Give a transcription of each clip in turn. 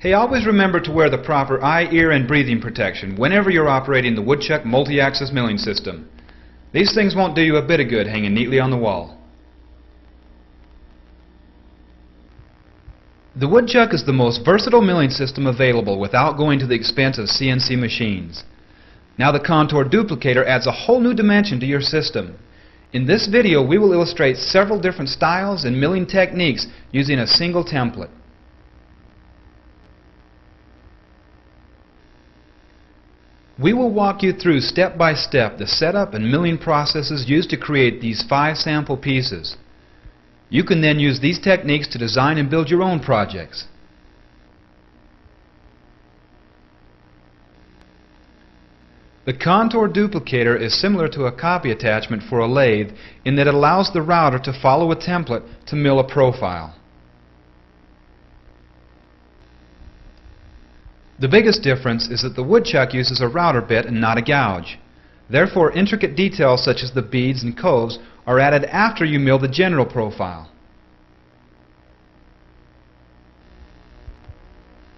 Hey, always remember to wear the proper eye, ear, and breathing protection whenever you're operating the woodchuck multi-axis milling system. These things won't do you a bit of good hanging neatly on the wall. The woodchuck is the most versatile milling system available without going to the expense of CNC machines. Now the contour duplicator adds a whole new dimension to your system. In this video we will illustrate several different styles and milling techniques using a single template. We will walk you through step by step the setup and milling processes used to create these 5 sample pieces. You can then use these techniques to design and build your own projects. The contour duplicator is similar to a copy attachment for a lathe in that it allows the router to follow a template to mill a profile. The biggest difference is that the woodchuck uses a router bit and not a gouge. Therefore, intricate details such as the beads and coves are added after you mill the general profile.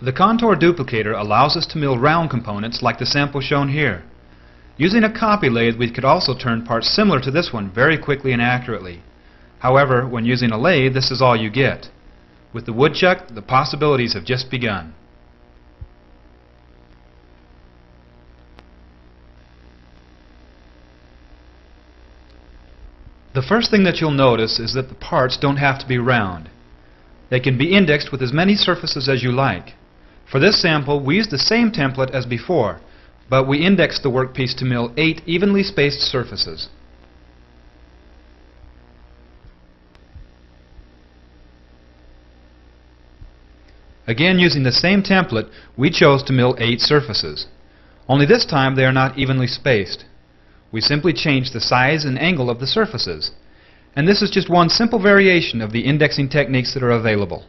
The contour duplicator allows us to mill round components like the sample shown here. Using a copy lathe, we could also turn parts similar to this one very quickly and accurately. However, when using a lathe, this is all you get. With the woodchuck, the possibilities have just begun. The first thing that you'll notice is that the parts don't have to be round. They can be indexed with as many surfaces as you like. For this sample, we used the same template as before, but we indexed the workpiece to mill 8 evenly spaced surfaces. Again, using the same template, we chose to mill 8 surfaces. Only this time they are not evenly spaced. We simply changed the size and angle of the surfaces. And this is just one simple variation of the indexing techniques that are available.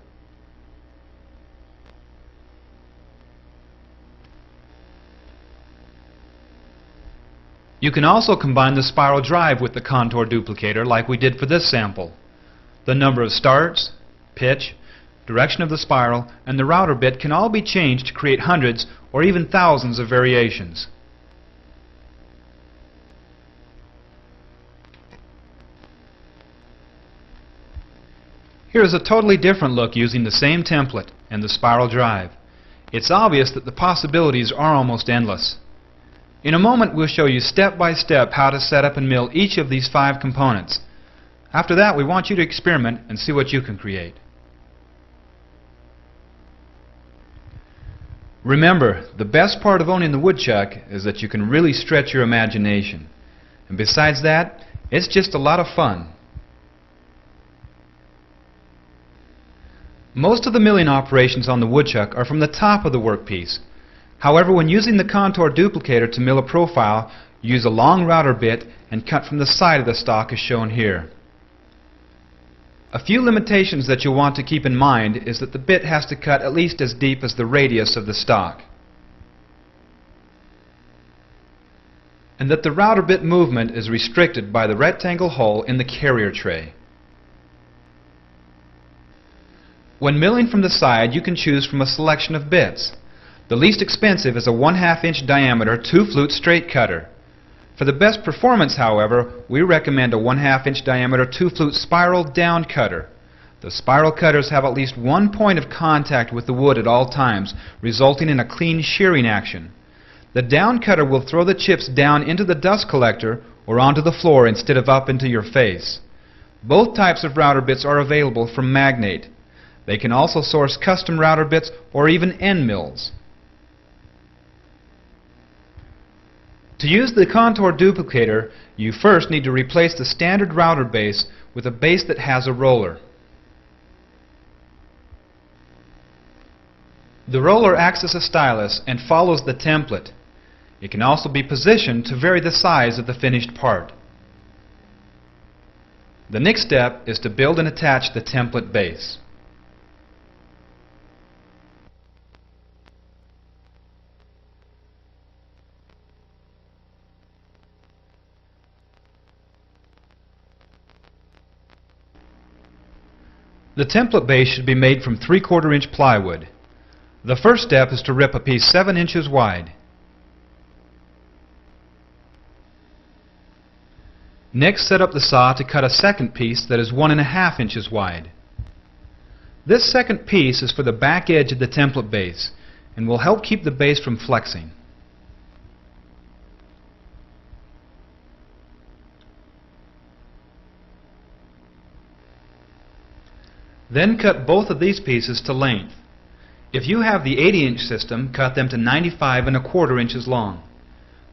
You can also combine the spiral drive with the contour duplicator like we did for this sample. The number of starts, pitch, direction of the spiral, and the router bit can all be changed to create hundreds or even thousands of variations. Here is a totally different look using the same template and the spiral drive. It's obvious that the possibilities are almost endless. In a moment we'll show you step by step how to set up and mill each of these 5 components. After that, we want you to experiment and see what you can create. Remember, the best part of owning the woodchuck is that you can really stretch your imagination. And besides that, it's just a lot of fun. Most of the milling operations on the woodchuck are from the top of the workpiece. However, when using the contour duplicator to mill a profile, use a long router bit and cut from the side of the stock as shown here. A few limitations that you'll want to keep in mind is that the bit has to cut at least as deep as the radius of the stock, and that the router bit movement is restricted by the rectangle hole in the carrier tray. When milling from the side, you can choose from a selection of bits. The least expensive is a 1/2 inch diameter 2-flute straight cutter. For the best performance, however, we recommend a 1/2 inch diameter 2-flute spiral down cutter. The spiral cutters have at least one point of contact with the wood at all times, resulting in a clean shearing action. The down cutter will throw the chips down into the dust collector or onto the floor instead of up into your face. Both types of router bits are available from Magnate. They can also source custom router bits or even end mills. To use the contour duplicator, you first need to replace the standard router base with a base that has a roller. The roller acts as a stylus and follows the template. It can also be positioned to vary the size of the finished part. The next step is to build and attach the template base. The template base should be made from 3/4 inch plywood. The first step is to rip a piece 7 inches wide. Next, set up the saw to cut a second piece that is 1.5 inches wide. This second piece is for the back edge of the template base and will help keep the base from flexing. Then cut both of these pieces to length. If you have the 80-inch system, cut them to 95.25 inches long.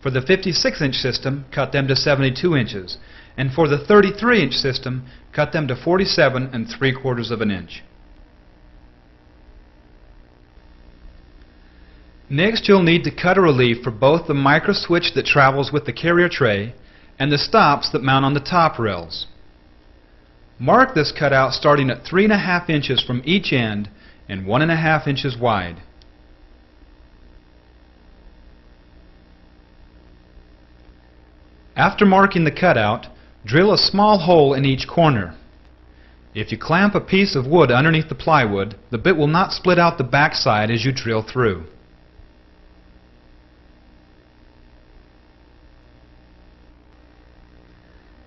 For the 56-inch system, cut them to 72 inches. And for the 33-inch system, cut them to 47.75 inches. Next, you'll need to cut a relief for both the micro switch that travels with the carrier tray and the stops that mount on the top rails. Mark this cutout starting at 3.5 inches from each end and 1.5 inches wide. After marking the cutout, drill a small hole in each corner. If you clamp a piece of wood underneath the plywood, the bit will not split out the backside as you drill through.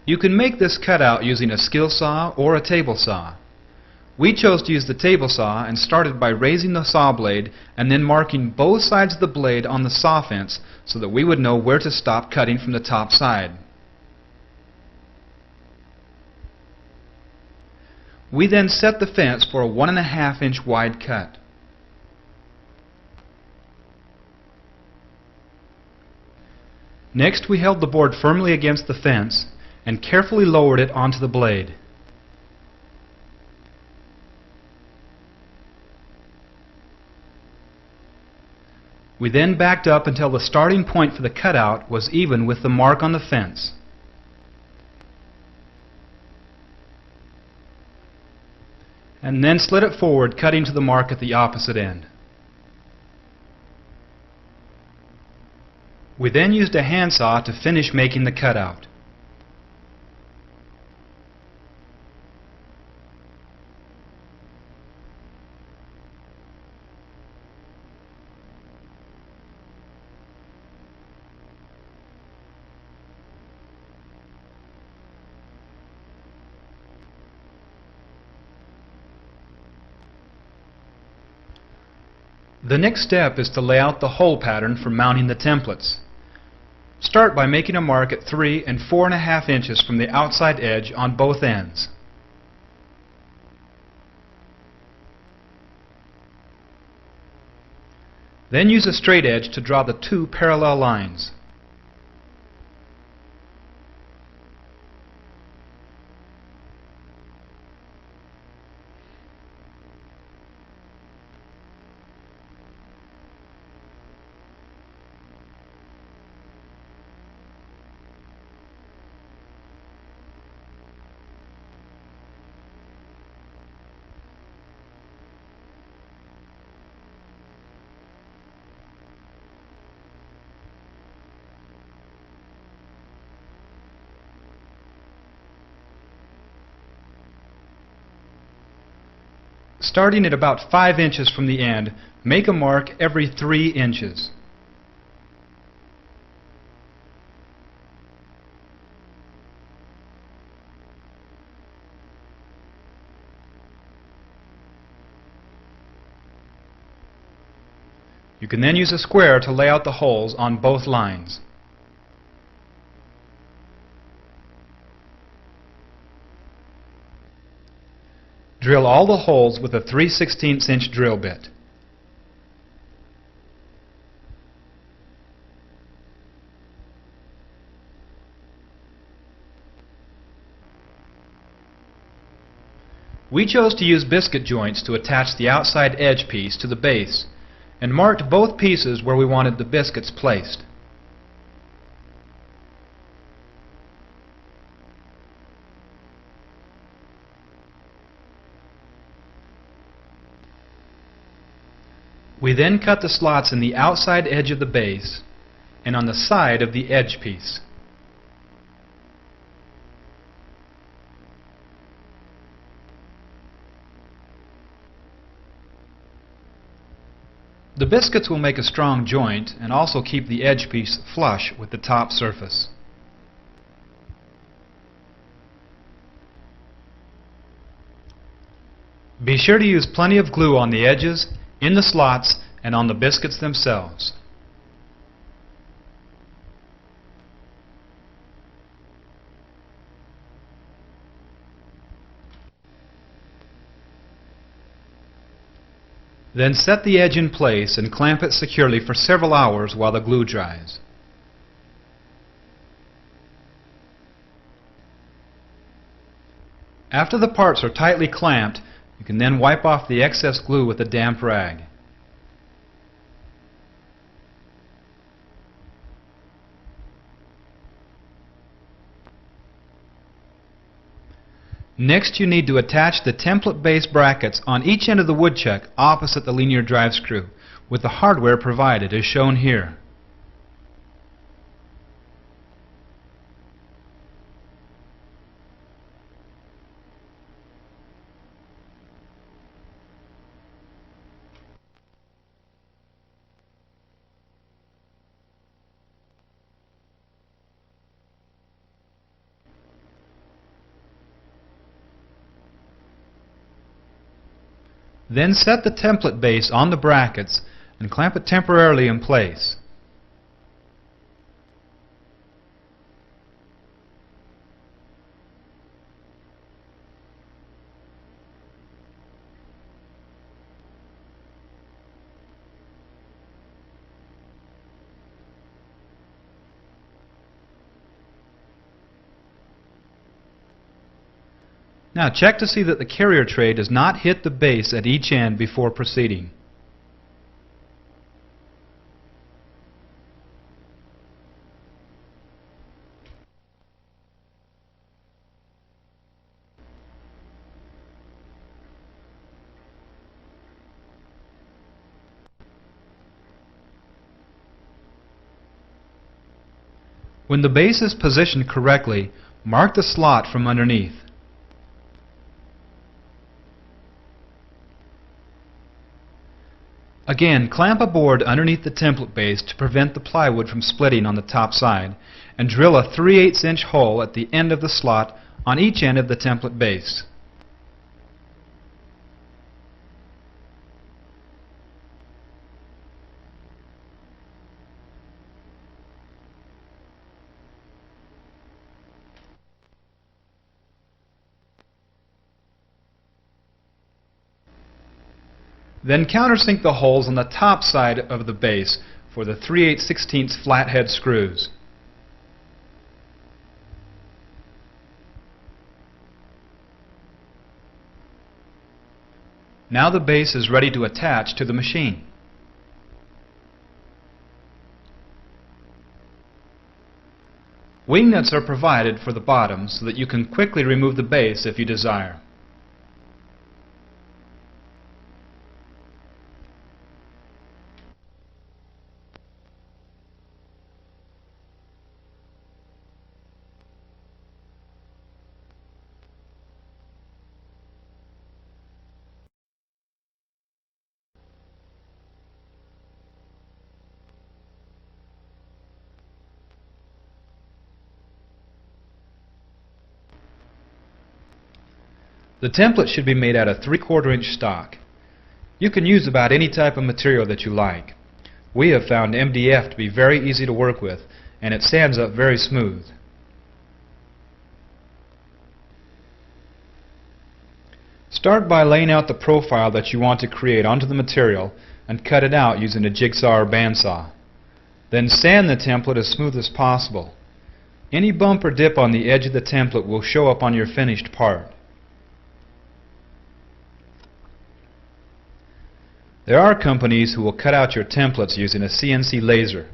You can make this cutout using a skill saw or a table saw. We chose to use the table saw and started by raising the saw blade and then marking both sides of the blade on the saw fence so that we would know where to stop cutting from the top side. We then set the fence for a 1.5 inch wide cut. Next, we held the board firmly against the fence and carefully lowered it onto the blade. We then backed up until the starting point for the cutout was even with the mark on the fence. And then slid it forward, cutting to the mark at the opposite end. We then used a handsaw to finish making the cutout. The next step is to lay out the hole pattern for mounting the templates. Start by making a mark at 3 and 4.5 inches from the outside edge on both ends. Then use a straight edge to draw the 2 parallel lines. Starting at about 5 inches from the end, make a mark every 3 inches. You can then use a square to lay out the holes on both lines. Drill all the holes with a 3/16 inch drill bit. We chose to use biscuit joints to attach the outside edge piece to the base and marked both pieces where we wanted the biscuits placed. We then cut the slots in the outside edge of the base and on the side of the edge piece. The biscuits will make a strong joint and also keep the edge piece flush with the top surface. Be sure to use plenty of glue on the edges, in the slots, and on the biscuits themselves. Then set the edge in place and clamp it securely for several hours while the glue dries. After the parts are tightly clamped, you can then wipe off the excess glue with a damp rag. Next, you need to attach the template base brackets on each end of the woodchuck opposite the linear drive screw with the hardware provided as shown here. Then set the template base on the brackets and clamp it temporarily in place. Now check to see that the carrier tray does not hit the base at each end before proceeding. When the base is positioned correctly, mark the slot from underneath. Again, clamp a board underneath the template base to prevent the plywood from splitting on the top side, and drill a 3/8 inch hole at the end of the slot on each end of the template base. Then countersink the holes on the top side of the base for the 3/8/16 flathead screws. Now the base is ready to attach to the machine. Wing nuts are provided for the bottom so that you can quickly remove the base if you desire. The template should be made out of 3/4 inch stock. You can use about any type of material that you like. We have found MDF to be very easy to work with, and it sands up very smooth. Start by laying out the profile that you want to create onto the material and cut it out using a jigsaw or bandsaw. Then sand the template as smooth as possible. Any bump or dip on the edge of the template will show up on your finished part. There are companies who will cut out your templates using a CNC laser.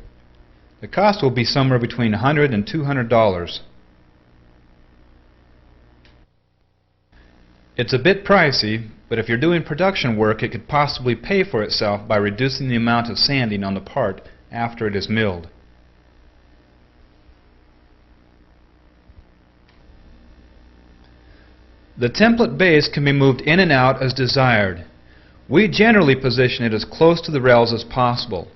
The cost will be somewhere between $100 and $200. It's a bit pricey, but if you're doing production work, it could possibly pay for itself by reducing the amount of sanding on the part after it is milled. The template base can be moved in and out as desired. We generally position it as close to the rails as possible.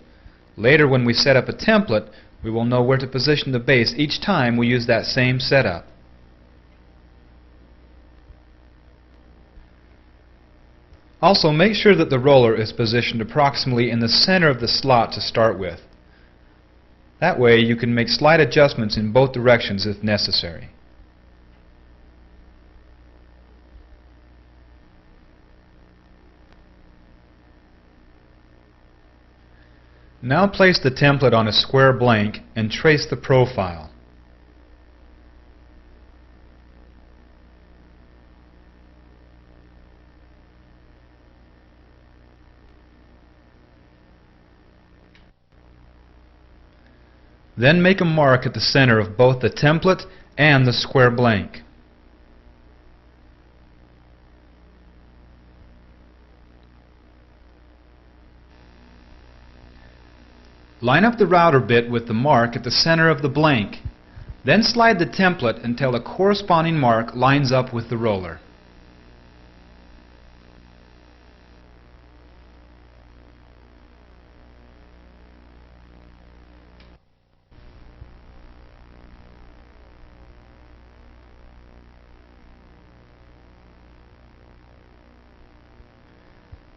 Later, when we set up a template, we will know where to position the base each time we use that same setup. Also, make sure that the roller is positioned approximately in the center of the slot to start with. That way you can make slight adjustments in both directions if necessary. Now place the template on a square blank and trace the profile. Then make a mark at the center of both the template and the square blank. Line up the router bit with the mark at the center of the blank. Then slide the template until a corresponding mark lines up with the roller.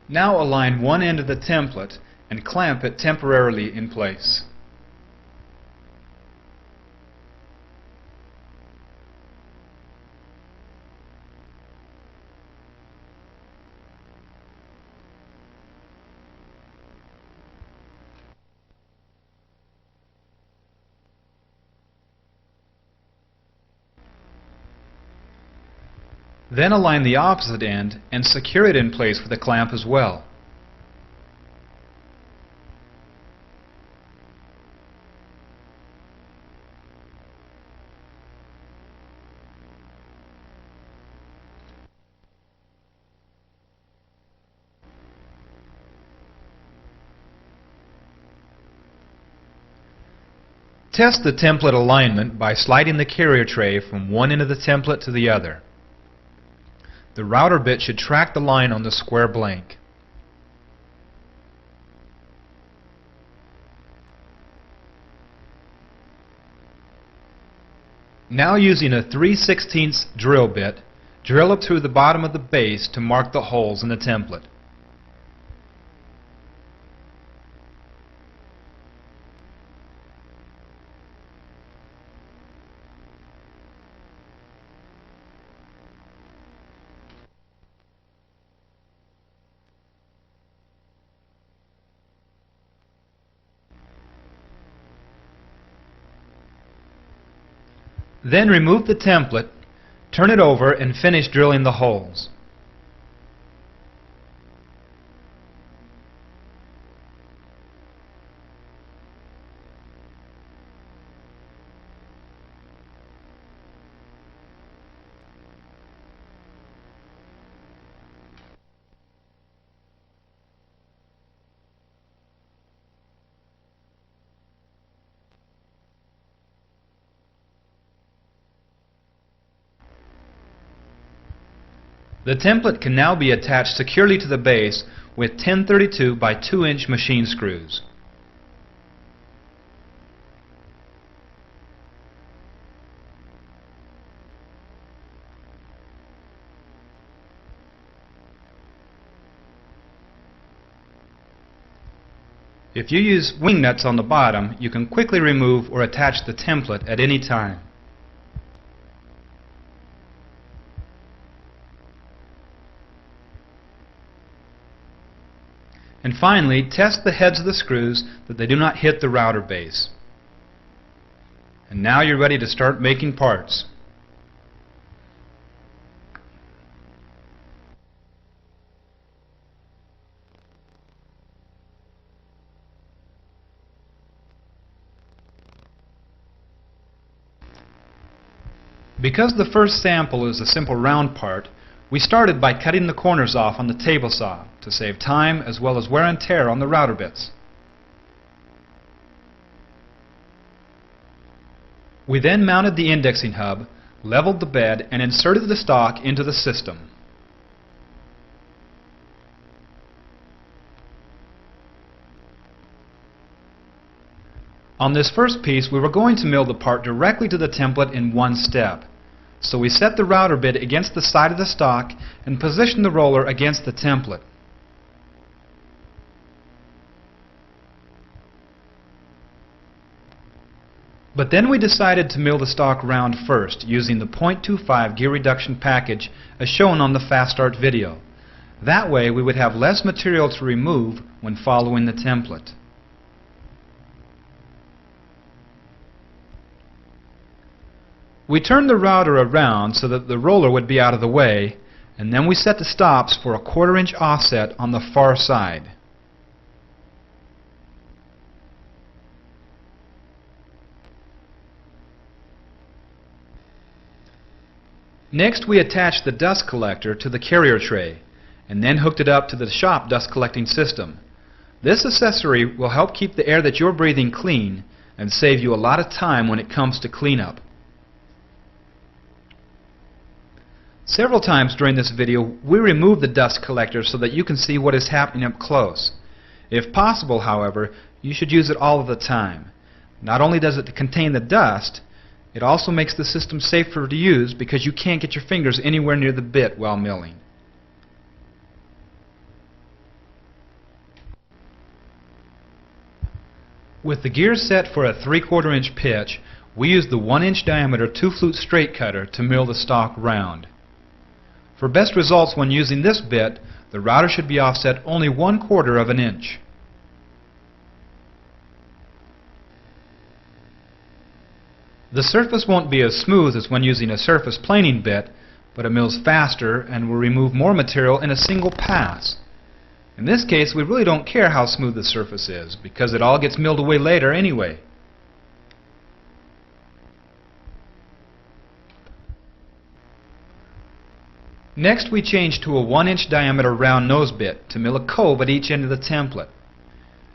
Now align one end of the template and clamp it temporarily in place. Then align the opposite end and secure it in place with a clamp as well. Test the template alignment by sliding the carrier tray from one end of the template to the other. The router bit should track the line on the square blank. Now, using a 3/16 drill bit, drill up through the bottom of the base to mark the holes in the template. Then remove the template, turn it over, and finish drilling the holes. The template can now be attached securely to the base with 1032 by 2-inch machine screws. If you use wing nuts on the bottom, you can quickly remove or attach the template at any time. And finally, test the heads of the screws that they do not hit the router base. And now you're ready to start making parts. Because the first sample is a simple round part, we started by cutting the corners off on the table saw to save time as well as wear and tear on the router bits. We then mounted the indexing hub, leveled the bed, and inserted the stock into the system. On this first piece, we were going to mill the part directly to the template in one step. So we set the router bit against the side of the stock and positioned the roller against the template. But then we decided to mill the stock round first using the 0.25 gear reduction package as shown on the Fast Start video. That way we would have less material to remove when following the template. We turned the router around so that the roller would be out of the way, and then we set the stops for a 1/4 inch offset on the far side. Next, we attached the dust collector to the carrier tray and then hooked it up to the shop dust collecting system. This accessory will help keep the air that you're breathing clean and save you a lot of time when it comes to cleanup. Several times during this video, we remove the dust collector so that you can see what is happening up close. If possible, however, you should use it all of the time. Not only does it contain the dust, it also makes the system safer to use because you can't get your fingers anywhere near the bit while milling. With the gear set for a 3/4 inch pitch, we use the 1 inch diameter 2-flute straight cutter to mill the stock round. For best results when using this bit, the router should be offset only 1/4 of an inch. The surface won't be as smooth as when using a surface planing bit, but it mills faster and will remove more material in a single pass. In this case, we really don't care how smooth the surface is, because it all gets milled away later anyway. Next, we change to a 1 inch diameter round nose bit to mill a cove at each end of the template.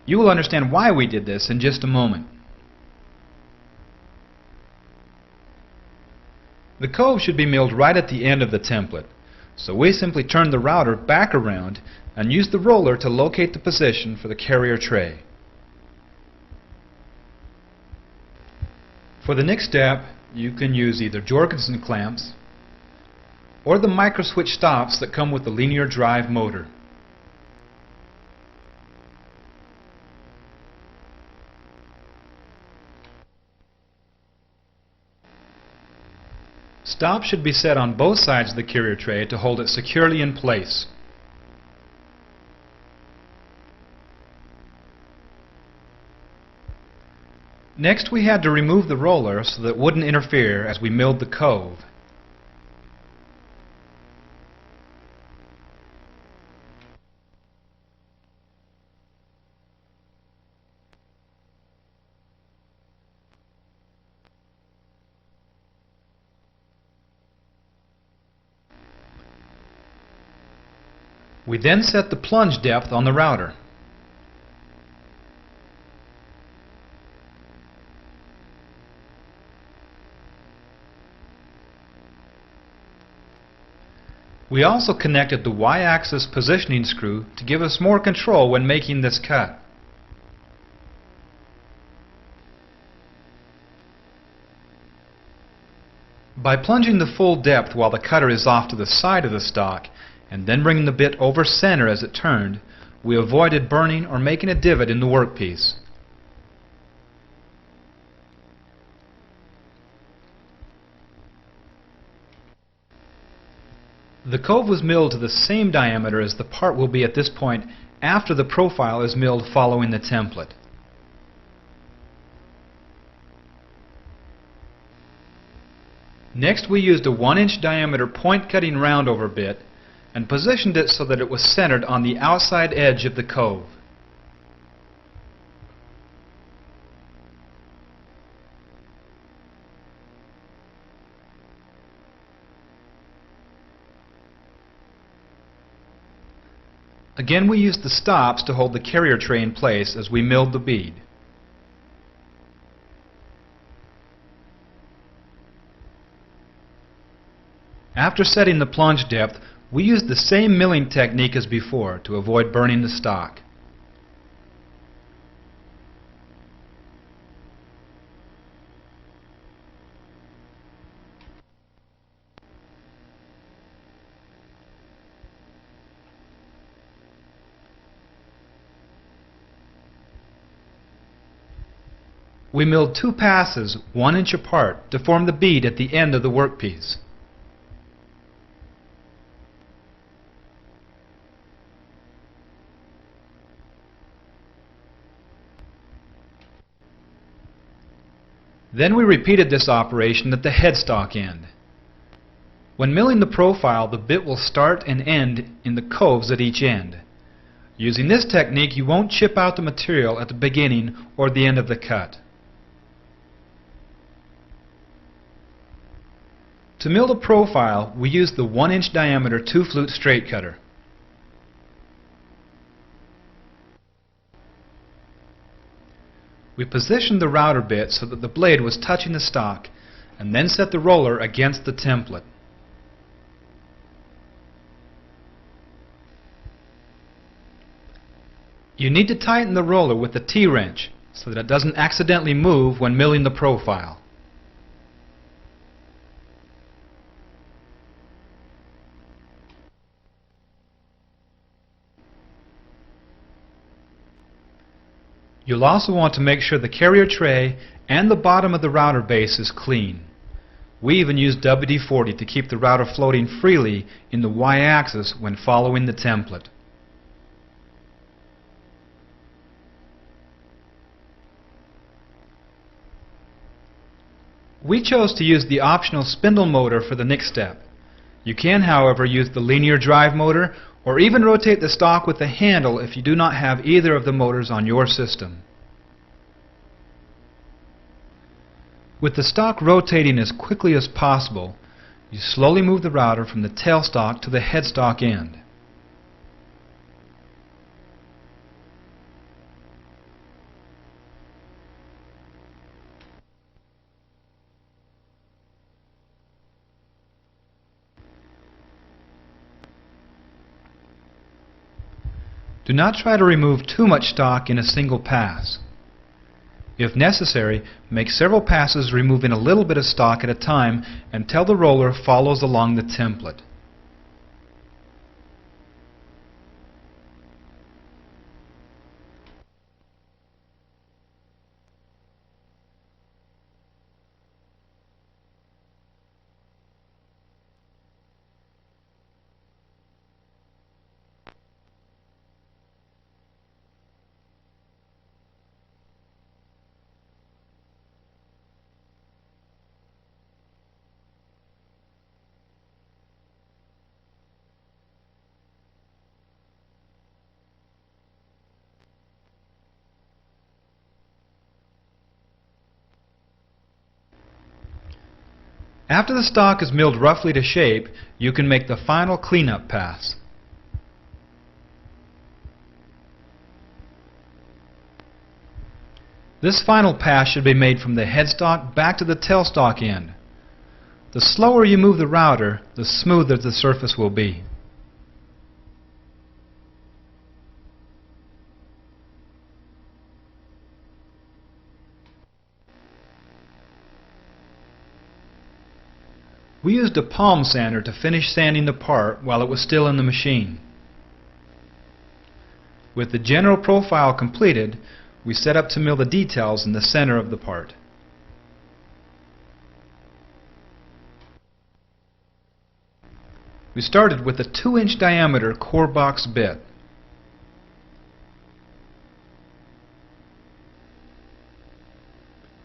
You will understand why we did this in just a moment. The cove should be milled right at the end of the template, so we simply turn the router back around and use the roller to locate the position for the carrier tray. For the next step, you can use either Jorgensen clamps or the micro switch stops that come with the linear drive motor. Stops should be set on both sides of the carrier tray to hold it securely in place. Next, we had to remove the roller so that it wouldn't interfere as we milled the cove. We then set the plunge depth on the router. We also connected the Y-axis positioning screw to give us more control when making this cut. By plunging the full depth while the cutter is off to the side of the stock, and then bringing the bit over center as it turned, we avoided burning or making a divot in the workpiece. The cove was milled to the same diameter as the part will be at this point after the profile is milled following the template. Next, we used a 1 inch diameter point cutting roundover bit and positioned it so that it was centered on the outside edge of the cove. Again, we used the stops to hold the carrier tray in place as we milled the bead. After setting the plunge depth, we used the same milling technique as before to avoid burning the stock. We milled 2 passes 1 inch apart to form the bead at the end of the workpiece. Then we repeated this operation at the headstock end. When milling the profile, the bit will start and end in the coves at each end. Using this technique, you won't chip out the material at the beginning or the end of the cut. To mill the profile, we used the 1 inch diameter 2-flute straight cutter. We positioned the router bit so that the blade was touching the stock, and then set the roller against the template. You need to tighten the roller with the T-wrench so that it doesn't accidentally move when milling the profile. You'll also want to make sure the carrier tray and the bottom of the router base is clean. We even used WD-40 to keep the router floating freely in the Y-axis when following the template. We chose to use the optional spindle motor for the next step. You can, however, use the linear drive motor or even rotate the stock with the handle if you do not have either of the motors on your system. With the stock rotating as quickly as possible, you slowly move the router from the tailstock to the headstock end. Do not try to remove too much stock in a single pass. If necessary, make several passes removing a little bit of stock at a time until the roller follows along the template. After the stock is milled roughly to shape, you can make the final cleanup pass. This final pass should be made from the headstock back to the tailstock end. The slower you move the router, the smoother the surface will be. We used a palm sander to finish sanding the part while it was still in the machine. With the general profile completed, we set up to mill the details in the center of the part. We started with a 2-inch diameter core box bit.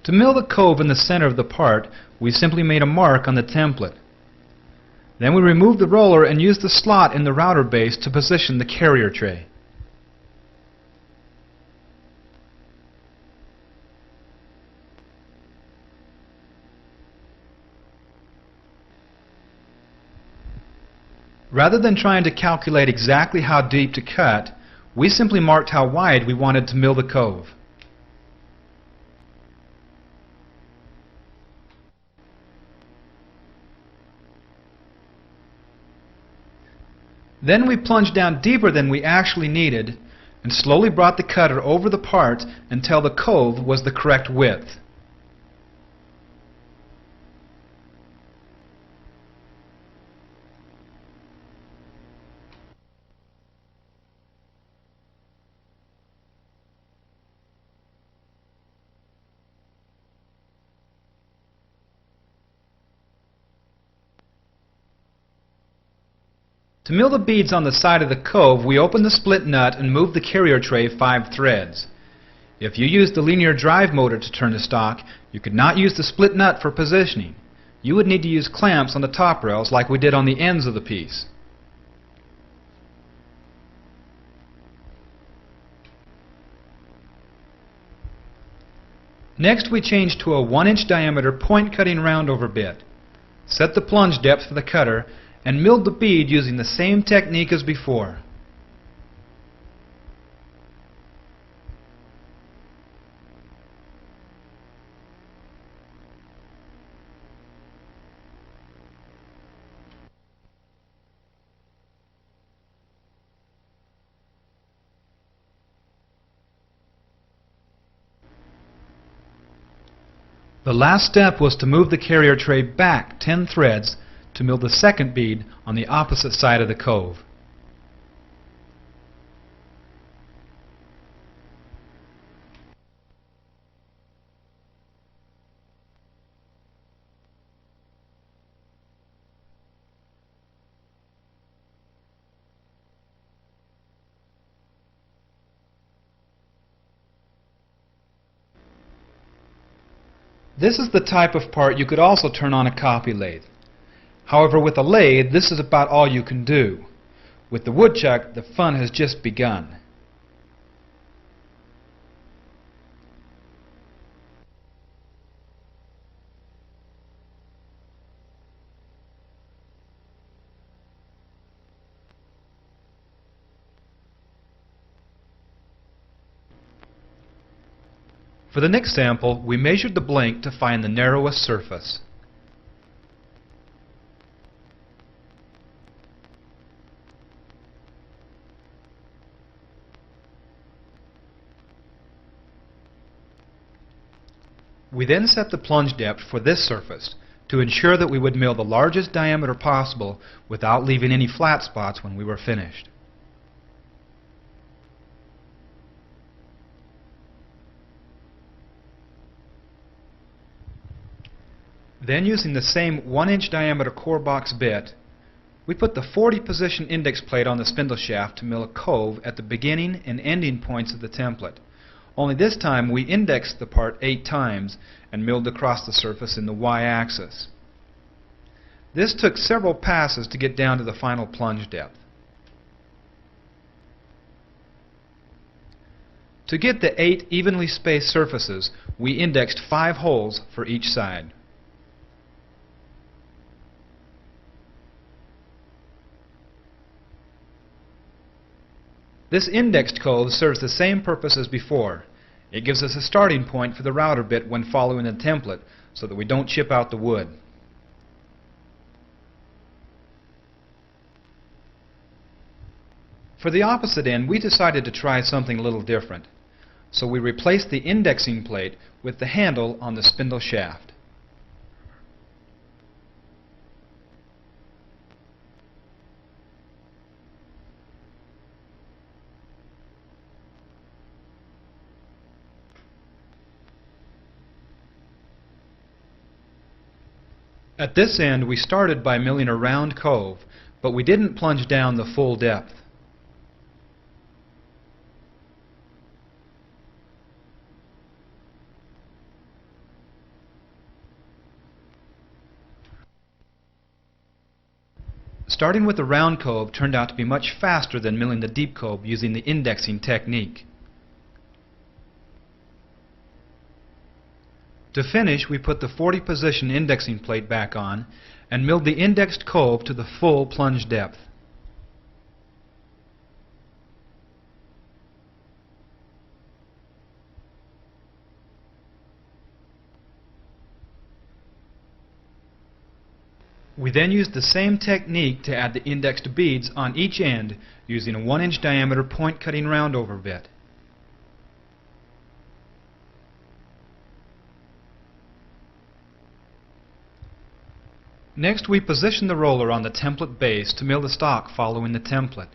To mill the cove in the center of the part, we simply made a mark on the template. Then we removed the roller and used the slot in the router base to position the carrier tray. Rather than trying to calculate exactly how deep to cut, we simply marked how wide we wanted to mill the cove. Then we plunged down deeper than we actually needed and slowly brought the cutter over the part until the cove was the correct width. To mill the beads on the side of the cove, we open the split nut and move the carrier tray 5 threads. If you use the linear drive motor to turn the stock, you could not use the split nut for positioning. You would need to use clamps on the top rails like we did on the ends of the piece. Next, we change to a 1-inch diameter point cutting roundover bit. Set the plunge depth for the cutter and milled the bead using the same technique as before. The last step was to move the carrier tray back 10 threads to mill the second bead on the opposite side of the cove. This is the type of part you could also turn on a copy lathe. However, with a lathe, this is about all you can do. With the woodchuck, the fun has just begun. For the next sample, we measured the blank to find the narrowest surface. We then set the plunge depth for this surface to ensure that we would mill the largest diameter possible without leaving any flat spots when we were finished. Then, using the same 1-inch diameter core box bit, we put the 40 position index plate on the spindle shaft to mill a cove at the beginning and ending points of the template. Only this time we indexed the part 8 times and milled across the surface in the y-axis. This took several passes to get down to the final plunge depth. To get the 8 evenly spaced surfaces, we indexed 5 holes for each side. This indexed cove serves the same purpose as before. It gives us a starting point for the router bit when following the template so that we don't chip out the wood. For the opposite end, we decided to try something a little different. So we replaced the indexing plate with the handle on the spindle shaft. At this end, we started by milling a round cove, but we didn't plunge down the full depth. Starting with the round cove turned out to be much faster than milling the deep cove using the indexing technique. To finish, we put the 40 position indexing plate back on and milled the indexed cove to the full plunge depth. We then used the same technique to add the indexed beads on each end using a 1-inch diameter point cutting roundover bit. Next, we positioned the roller on the template base to mill the stock following the template.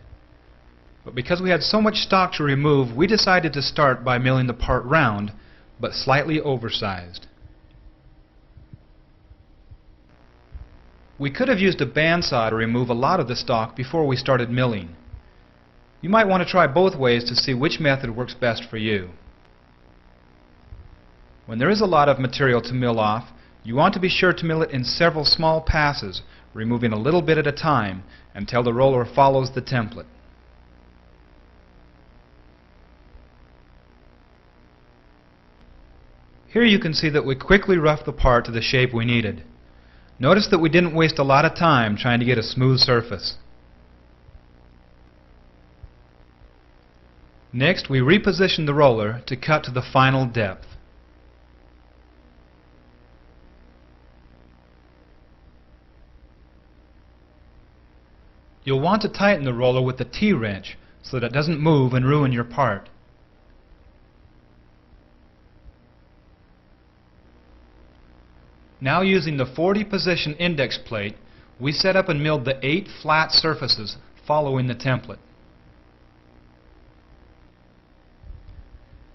But because we had so much stock to remove, we decided to start by milling the part round, but slightly oversized. We could have used a bandsaw to remove a lot of the stalk before we started milling. You might want to try both ways to see which method works best for you. When there is a lot of material to mill off, you want to be sure to mill it in several small passes, removing a little bit at a time until the roller follows the template. Here you can see that we quickly roughed the part to the shape we needed. Notice that we didn't waste a lot of time trying to get a smooth surface. Next, we repositioned the roller to cut to the final depth. You'll want to tighten the roller with the T-wrench so that it doesn't move and ruin your part. Now, using the 40 position index plate, we set up and milled the 8 flat surfaces following the template.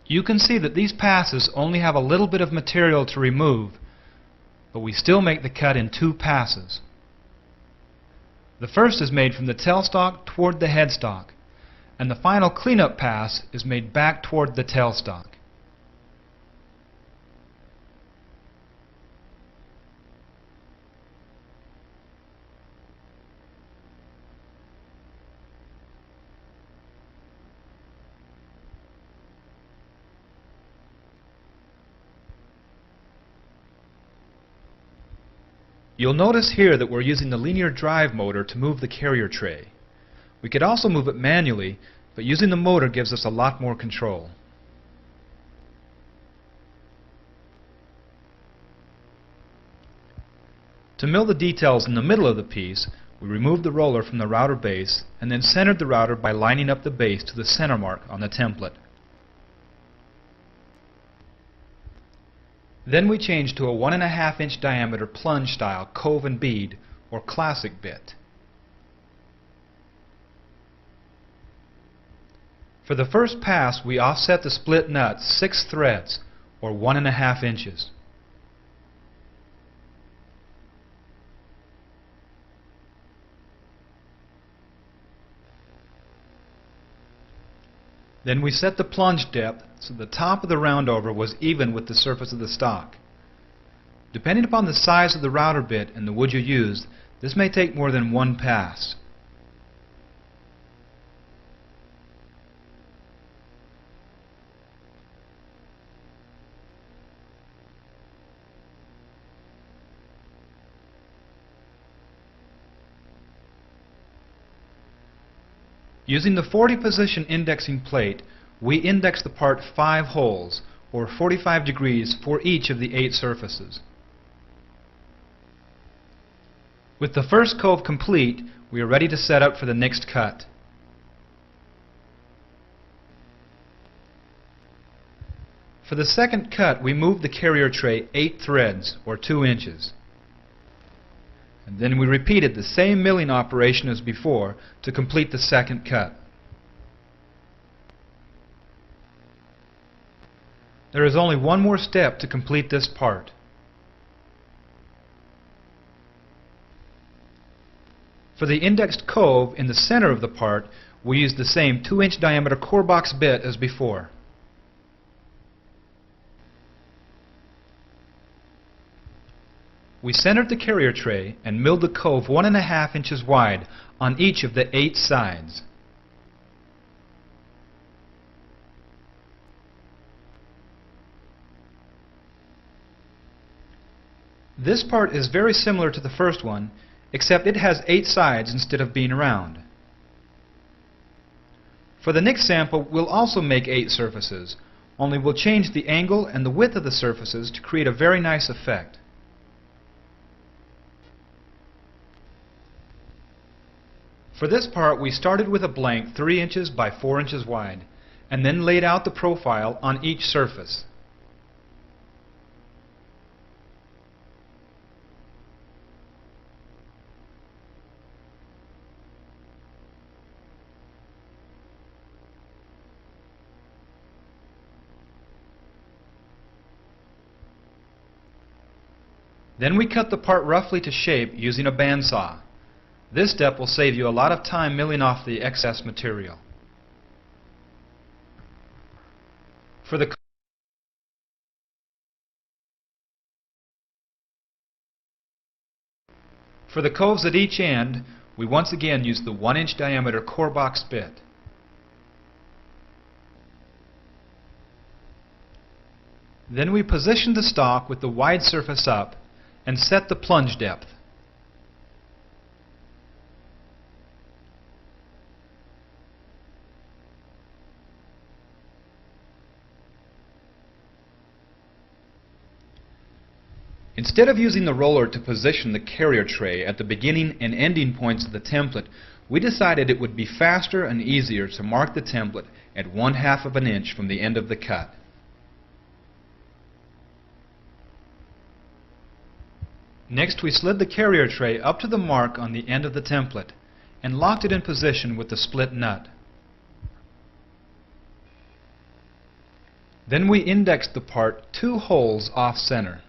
You can see that these passes only have a little bit of material to remove, but we still make the cut in 2 passes. The first is made from the tailstock toward the headstock, and the final cleanup pass is made back toward the tailstock. You'll notice here that we're using the linear drive motor to move the carrier tray. We could also move it manually, but using the motor gives us a lot more control. To mill the details in the middle of the piece, we removed the roller from the router base and then centered the router by lining up the base to the center mark on the template. Then we changed to a 1.5 inch diameter plunge style cove and bead or classic bit. For the first pass, we offset the split nut 6 threads or 1.5 inches. Then we set the plunge depth so the top of the roundover was even with the surface of the stock. Depending upon the size of the router bit and the wood you used, this may take more than 1 pass. Using the 40 position indexing plate, we index the part 5 holes, or 45 degrees for each of the 8 surfaces. With the first cove complete, we are ready to set up for the next cut. For the second cut, we moved the carrier tray 8 threads, or 2 inches. And then we repeated the same milling operation as before to complete the second cut. There is only one more step to complete this part. For the indexed cove in the center of the part, we used the same 2-inch diameter core box bit as before. We centered the carrier tray and milled the cove 1.5 inches wide on each of the 8 sides. This part is very similar to the first one, except it has 8 sides instead of being round. For the next sample, we'll also make 8 surfaces, only we'll change the angle and the width of the surfaces to create a very nice effect. For this part, we started with a blank 3 inches by 4 inches wide, and then laid out the profile on each surface. Then we cut the part roughly to shape using a bandsaw. This step will save you a lot of time milling off the excess material. For the coves at each end, we once again use the 1-inch diameter core box bit. Then we position the stock with the wide surface up and set the plunge depth. Instead of using the roller to position the carrier tray at the beginning and ending points of the template, we decided it would be faster and easier to mark the template at 1/2 of an inch from the end of the cut. Next, we slid the carrier tray up to the mark on the end of the template and locked it in position with the split nut. Then we indexed the part 2 holes off center.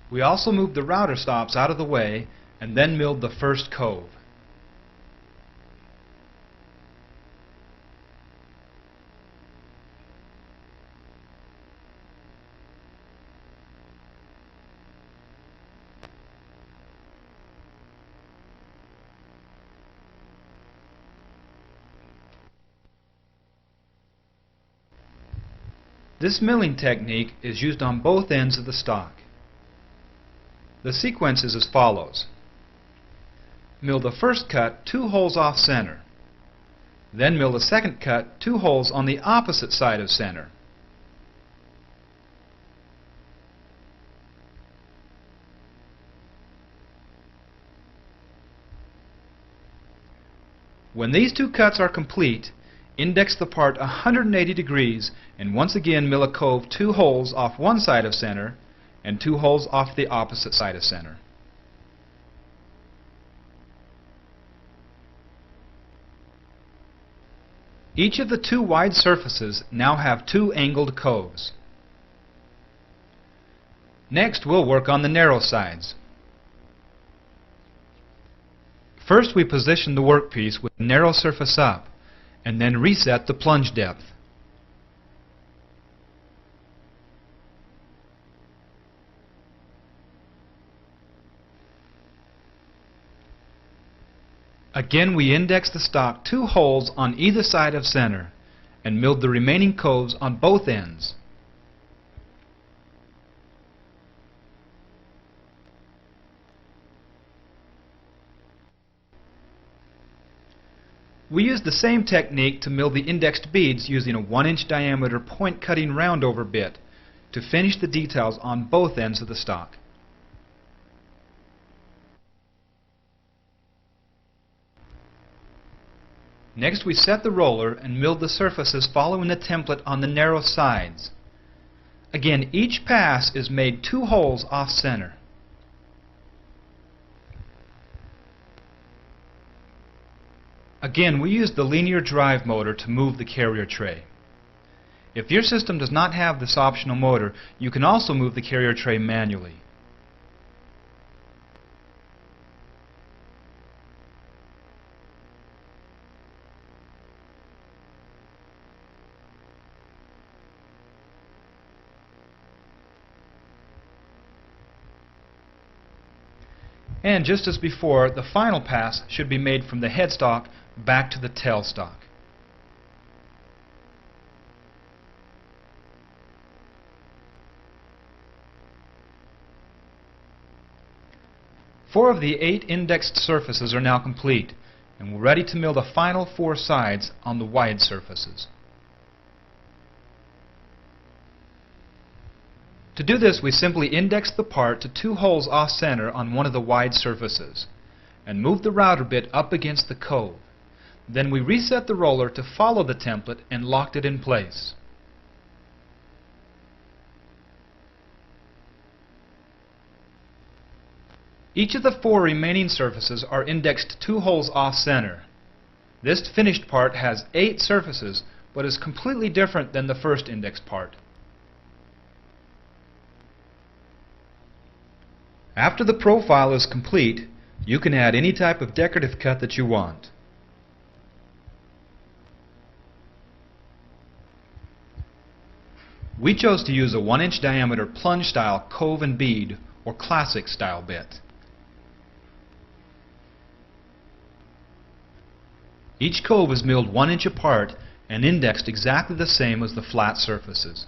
We also moved the router stops out of the way and then milled the first cove. This milling technique is used on both ends of the stock. The sequence is as follows. Mill the first cut 2 holes off center. Then mill the second cut 2 holes on the opposite side of center. When these 2 cuts are complete, index the part 180 degrees and once again mill a cove 2 holes off one side of center and 2 holes off the opposite side of center. Each of the 2 wide surfaces now have 2 angled coves. Next, we'll work on the narrow sides. First, we position the workpiece with the narrow surface up and then reset the plunge depth. Again, we indexed the stock 2 holes on either side of center and milled the remaining coves on both ends. We used the same technique to mill the indexed beads using a 1-inch diameter point cutting roundover bit to finish the details on both ends of the stock. Next, we set the roller and milled the surfaces following the template on the narrow sides. Again, each pass is made 2 holes off center. Again, we used the linear drive motor to move the carrier tray. If your system does not have this optional motor, you can also move the carrier tray manually. And just as before, the final pass should be made from the headstock back to the tailstock. Four of the 8 indexed surfaces are now complete, and we're ready to mill the final 4 sides on the wide surfaces. To do this, we simply index the part to 2 holes off center on one of the wide surfaces and move the router bit up against the cove. Then we reset the roller to follow the template and locked it in place. Each of the 4 remaining surfaces are indexed 2 holes off center. This finished part has 8 surfaces, but is completely different than the first indexed part. After the profile is complete, you can add any type of decorative cut that you want. We chose to use a 1-inch diameter plunge style cove and bead or classic style bit. Each cove is milled 1 inch apart and indexed exactly the same as the flat surfaces.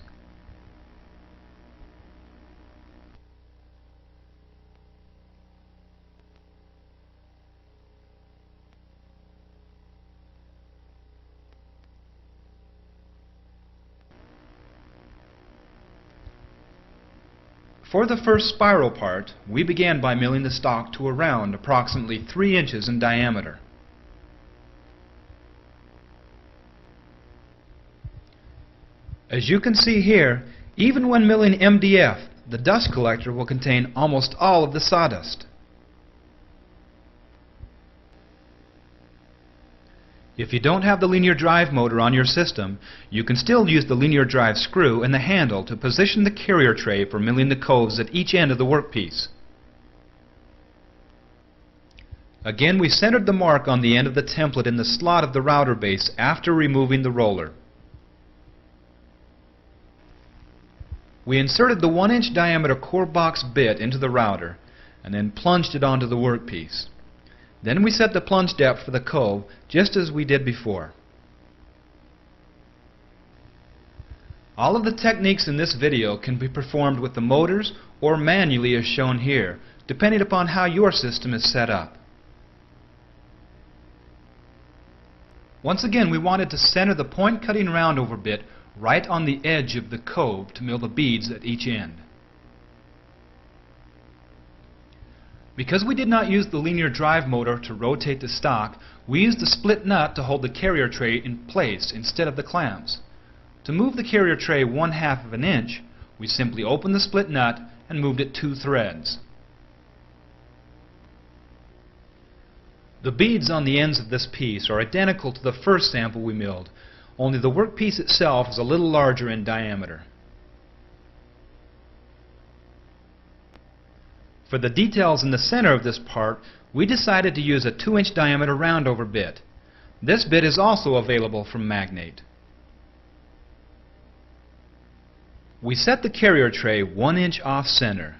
For the first spiral part, we began by milling the stock to a round approximately 3 inches in diameter. As you can see here, even when milling MDF, the dust collector will contain almost all of the sawdust. If you don't have the linear drive motor on your system, you can still use the linear drive screw and the handle to position the carrier tray for milling the coves at each end of the workpiece. Again, we centered the mark on the end of the template in the slot of the router base after removing the roller. We inserted the 1-inch diameter core box bit into the router and then plunged it onto the workpiece. Then we set the plunge depth for the cove just as we did before. All of the techniques in this video can be performed with the motors or manually as shown here, depending upon how your system is set up. Once again, we wanted to center the point cutting roundover bit right on the edge of the cove to mill the beads at each end. Because we did not use the linear drive motor to rotate the stock, we used the split nut to hold the carrier tray in place instead of the clamps. To move the carrier tray 1/2 of an inch, we simply opened the split nut and moved it 2 threads. The beads on the ends of this piece are identical to the first sample we milled, only the workpiece itself is a little larger in diameter. For the details in the center of this part, we decided to use a 2-inch diameter roundover bit. This bit is also available from Magnate. We set the carrier tray 1 inch off center,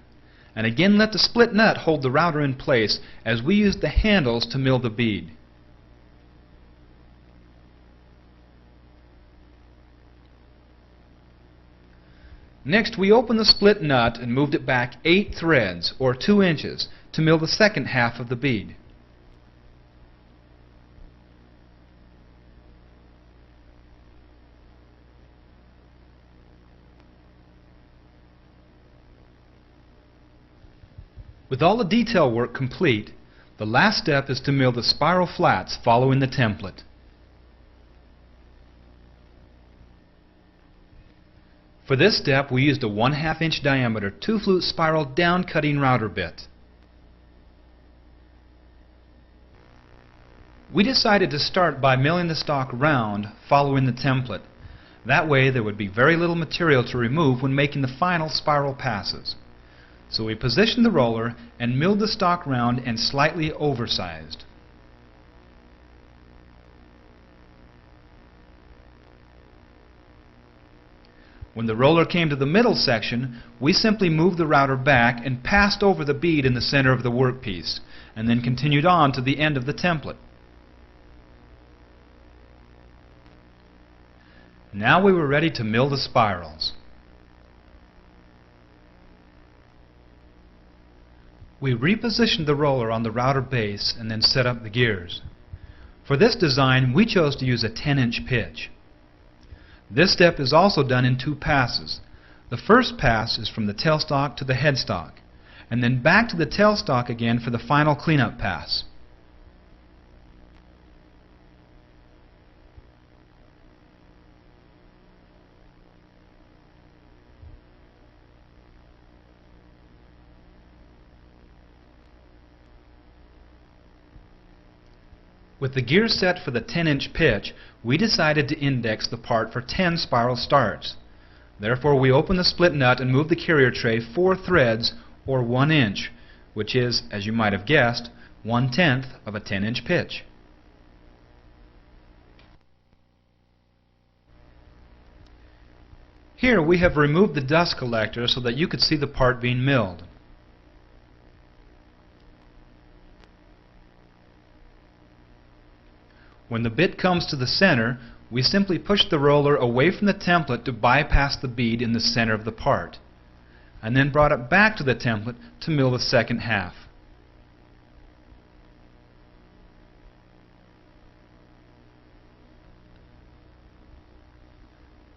and again let the split nut hold the router in place as we used the handles to mill the bead. Next, we opened the split nut and moved it back 8 threads, or 2 inches, to mill the second half of the bead. With all the detail work complete, the last step is to mill the spiral flats following the template. For this step, we used a 1/2 inch diameter 2-flute spiral down cutting router bit. We decided to start by milling the stock round following the template. That way there would be very little material to remove when making the final spiral passes. So we positioned the roller and milled the stock round and slightly oversized. When the roller came to the middle section, we simply moved the router back and passed over the bead in the center of the workpiece, and then continued on to the end of the template. Now we were ready to mill the spirals. We repositioned the roller on the router base and then set up the gears. For this design, we chose to use a 10-inch pitch. This step is also done in 2 passes. The first pass is from the tailstock to the headstock, and then back to the tailstock again for the final cleanup pass. With the gear set for the 10-inch pitch, we decided to index the part for 10 spiral starts. Therefore, we opened the split nut and moved the carrier tray 4 threads, or 1 inch, which is, as you might have guessed, 1/10 of a 10-inch pitch. Here we have removed the dust collector so that you could see the part being milled. When the bit comes to the center, we simply push the roller away from the template to bypass the bead in the center of the part, and then brought it back to the template to mill the second half.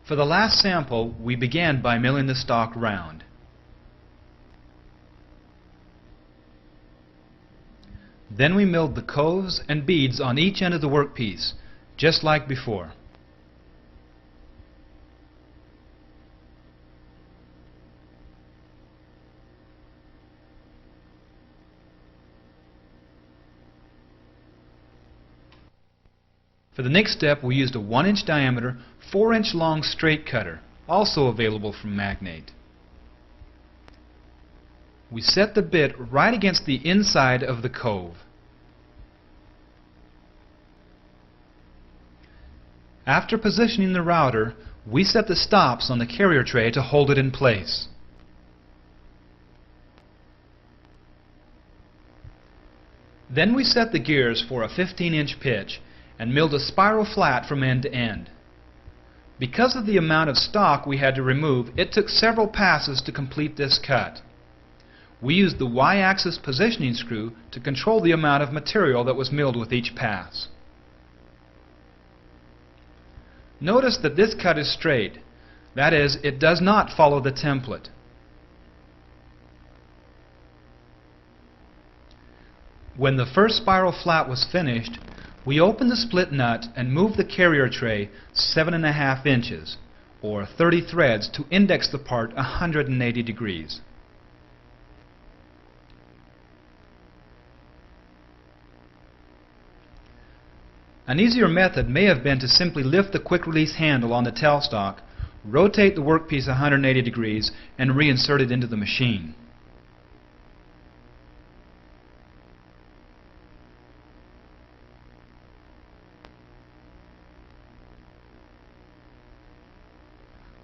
For the last sample, we began by milling the stock round. Then we milled the coves and beads on each end of the workpiece, just like before. For the next step, we used a 1-inch diameter, 4-inch long straight cutter, also available from Magnate. We set the bit right against the inside of the cove. After positioning the router, we set the stops on the carrier tray to hold it in place. Then we set the gears for a 15-inch pitch and milled a spiral flat from end to end. Because of the amount of stock we had to remove, it took several passes to complete this cut. We used the Y-axis positioning screw to control the amount of material that was milled with each pass. Notice that this cut is straight. That is, it does not follow the template. When the first spiral flat was finished, we opened the split nut and moved the carrier tray 7.5 inches, or 30 threads, to index the part 180 degrees. An easier method may have been to simply lift the quick-release handle on the tailstock, rotate the workpiece 180 degrees, and reinsert it into the machine.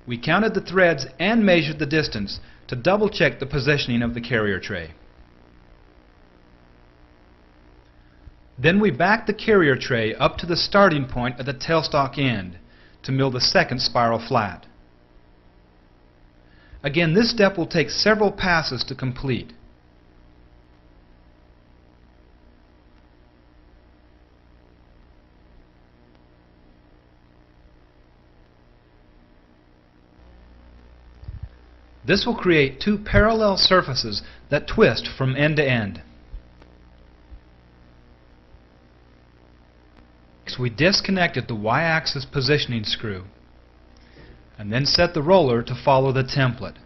We counted the threads and measured the distance to double-check the positioning of the carrier tray. Then we backed the carrier tray up to the starting point at the tailstock end to mill the second spiral flat. Again, this step will take several passes to complete. This will create two parallel surfaces that twist from end to end. Next, we disconnected the Y-axis positioning screw and then set the roller to follow the template.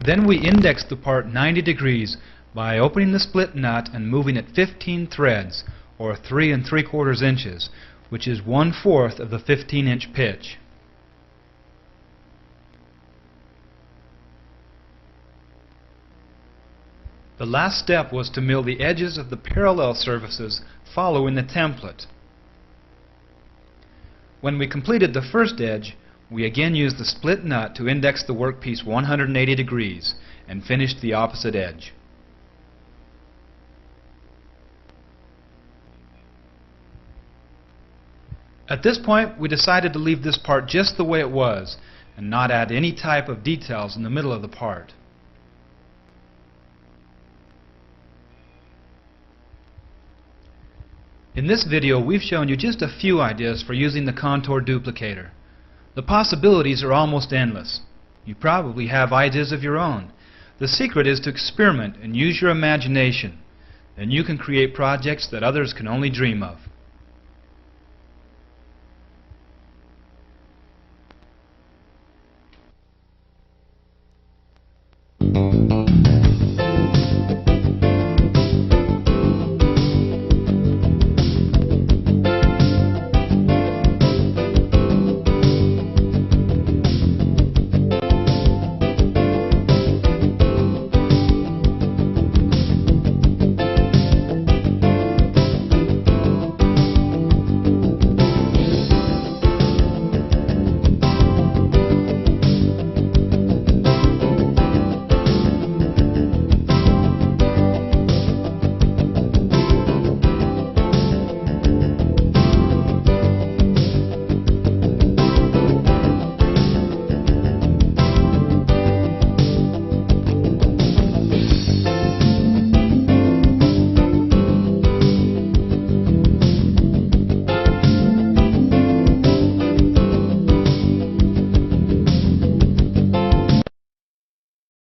Then we indexed the part 90 degrees by opening the split nut and moving it 15 threads, or 3 3/4 inches, which is 1/4 of the 15-inch pitch. The last step was to mill the edges of the parallel surfaces following the template. When we completed the first edge, we again used the split nut to index the workpiece 180 degrees and finished the opposite edge. At this point, we decided to leave this part just the way it was and not add any type of details in the middle of the part. In this video, we've shown you just a few ideas for using the contour duplicator. The possibilities are almost endless. You probably have ideas of your own. The secret is to experiment and use your imagination. Then you can create projects that others can only dream of.